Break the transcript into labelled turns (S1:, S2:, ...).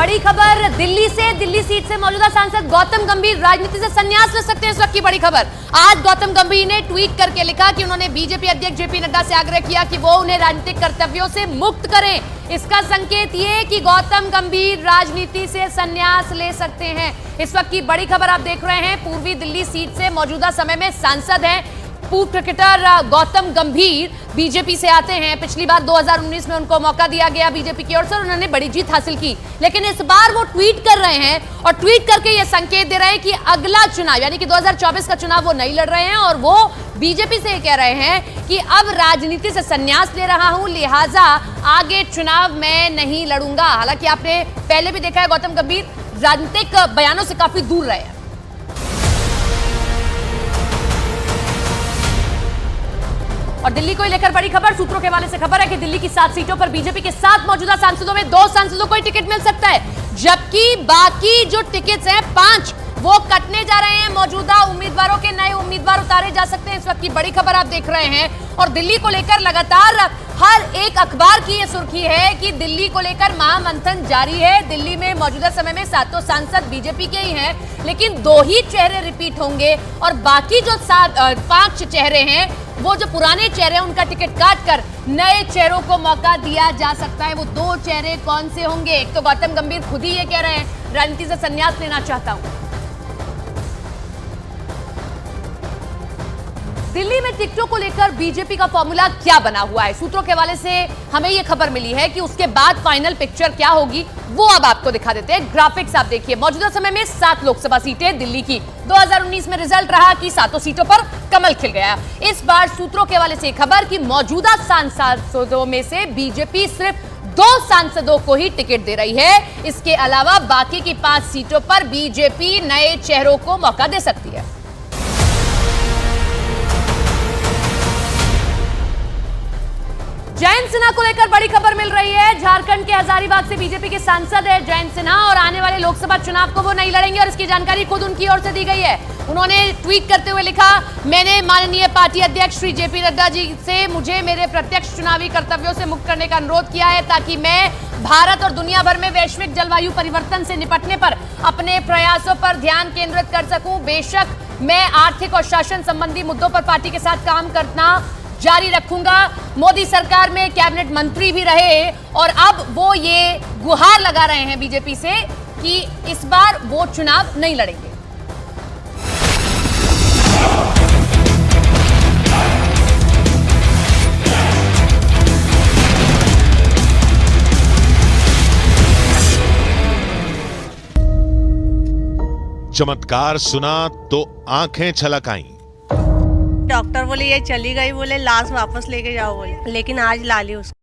S1: बड़ी खबर दिल्ली से। दिल्ली सीट से मौजूदा सांसद गौतम गंभीर राजनीति से संन्यास ले सकते हैं। इस वक्त की बड़ी खबर। आज गौतम गंभीर ने ट्वीट करके लिखा कि उन्होंने बीजेपी अध्यक्ष जेपी नड्डा से आग्रह किया कि वो उन्हें राजनीतिक कर्तव्यों से मुक्त करें। इसका संकेत ये कि गौतम गंभीर राजनीति से संन्यास ले सकते हैं। इस वक्त की बड़ी खबर आप देख रहे हैं। पूर्वी दिल्ली सीट से मौजूदा समय में सांसद हैं पूर्व क्रिकेटर गौतम गंभीर बीजेपी से आते हैं। पिछली बार 2019 में उनको मौका दिया गया बीजेपी की ओर से, उन्होंने बड़ी जीत हासिल की। लेकिन इस बार वो ट्वीट कर रहे हैं और ट्वीट करके ये संकेत दे रहे हैं कि अगला चुनाव यानी कि 2024 का चुनाव वो नहीं लड़ रहे हैं और वो बीजेपी से कह रहे हैं कि अब राजनीति से संन्यास ले रहा हूं, लिहाजा आगे चुनाव मैं नहीं लड़ूंगा। हालांकि आपने पहले भी देखा है गौतम गंभीर राजनीतिक बयानों से काफी दूर रहे हैं। और दिल्ली को लेकर बड़ी खबर। सूत्रों के हवाले से खबर है कि दिल्ली की 7 सीटों पर बीजेपी के 7 मौजूदा सांसदों में 2 सांसदों को ही टिकट मिल सकता है, जबकि बाकी जो टिकट्स हैं 5 वो कटने जा रहे हैं। मौजूदा उम्मीदवारों के नए उम्मीदवार उतारे जा सकते हैं। इस वक्त की बड़ी खबर आप देख रहे हैं। और दिल्ली को लेकर लगातार हर एक अखबार की ये सुर्खी है कि दिल्ली को लेकर महामंथन जारी है। दिल्ली में मौजूदा समय में 7 सांसद बीजेपी के ही हैं, लेकिन 2 ही चेहरे रिपीट होंगे और बाकी जो 5 चेहरे हैं वो जो पुराने चेहरे हैं उनका टिकट काटकर नए चेहरों को मौका दिया जा सकता है। वो 2 चेहरे कौन से होंगे? एक तो गौतम गंभीर खुद ही ये कह रहे हैं राजनीति से संन्यास लेना चाहता हूं। दिल्ली में टिकटों को लेकर बीजेपी का फॉर्मूला क्या बना हुआ है? सूत्रों के हवाले से हमें यह खबर मिली है कि उसके बाद फाइनल पिक्चर क्या होगी वो अब आपको दिखा देते हैं। ग्राफिक्स आप देखिए। मौजूदा समय में 7 लोकसभा सीटें दिल्ली की। 2019 में रिजल्ट रहा कि 7 सीटों पर कमल खिल गया। इस बार सूत्रों के हवाले से खबर कि मौजूदा सांसदों में से बीजेपी सिर्फ 2 सांसदों को ही टिकट दे रही है। इसके अलावा बाकी की 5 सीटों पर बीजेपी नए चेहरों को मौका दे सकती है। जयंत सिन्हा को लेकर बड़ी खबर मिल रही है। झारखंड के हजारीबाग से बीजेपी के सांसद है जयंत सिन्हा और आने वाले लोकसभा चुनाव को वो नहीं लड़ेंगे और इसकी जानकारी खुद उनकी ओर से दी गई है। उन्होंने ट्वीट करते हुए लिखा, मैंने माननीय पार्टी अध्यक्ष श्री जेपी नड्डा जी से मुझे मेरे प्रत्यक्ष चुनावी कर्तव्यों से मुक्त करने का अनुरोध किया है ताकि मैं भारत और दुनिया भर में वैश्विक जलवायु परिवर्तन से निपटने पर अपने प्रयासों पर ध्यान केंद्रित कर सकूं। बेशक मैं आर्थिक और शासन संबंधी मुद्दों पर पार्टी के साथ काम करना जारी रखूंगा। मोदी सरकार में कैबिनेट मंत्री भी रहे और अब वो ये गुहार लगा रहे हैं बीजेपी से कि इस बार वो चुनाव नहीं लड़ेंगे।
S2: चमत्कार सुना तो आंखें छलक आईं।
S3: डॉक्टर बोले ये चली गई, बोले लाश वापस लेके जाओ बोले, लेकिन आज ला ली उसको।